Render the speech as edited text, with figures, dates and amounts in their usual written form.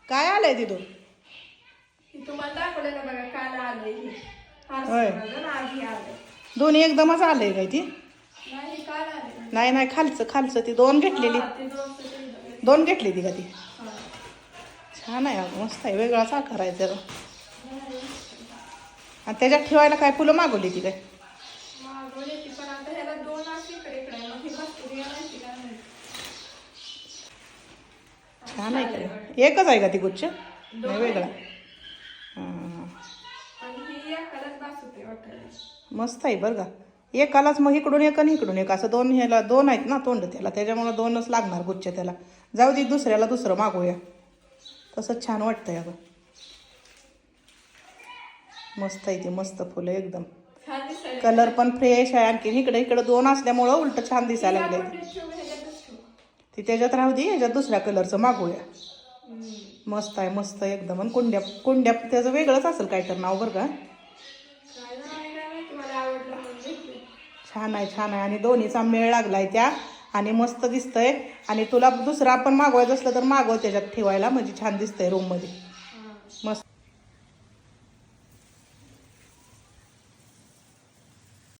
काय आलंय तिथून? तुम्हाला दाखवलं ना बघा, काल आलंय होय. आधी आलंय. दोन्ही एकदमच आलंय काय ती? नाही, काल आलंय. नाही नाही, खालचं ती दोन घेतलेली. ते दोन दोन घेतली ती का ती? छान आहे अगं, मस्त आहे, वेगळाच आकार आहे जरा. आणि त्याच्यात ठेवायला काय फुलं मागवली ती काय? मागवली ती, पण आता ह्याला दोन अशी इकडे आहे, मग ही बसते नाही काय माहिती. छान आहे का? एकच आहे का ती गुच्छ? नाही वेगळा. हां, आणि ही एकालाच बास होते वाटायला. मस्त आहे बरं का. एकालाच मग इकडून एक आणि इकडून एक असं दोन, ह्याला दोन आहेत ना तोंड त्याला, त्याच्यामुळं दोनच लागणार गुच्छ त्याला. जाऊ दे, दुसऱ्याला दुसरं मागवूया. तसंच छान वाटतंय अगं. मस्त आहे ती, मस्त फुलं एकदम. छान दिसायला. कलर पण फ्रेश आहे. आणखी इकडं दोन असल्यामुळं उलट छान दिसायला लागले. ती त्याच्यात राहू दे, याच्यात दुसऱ्या कलरचं मागवूया. मस्त आहे, मस्त एकदम. आणि कुंड्या त्याचं वेगळंच असेल काय तर नाव बरं का. छान आहे, छान आहे. आणि दोन्हीचा मेळ लागलाय त्या, आणि मस्त दिसतंय. आणि तुला दुसरं आपण मागवायचं असलं तर मागव त्याच्यात ठेवायला, म्हणजे छान दिसतंय रूममध्ये. मस्त.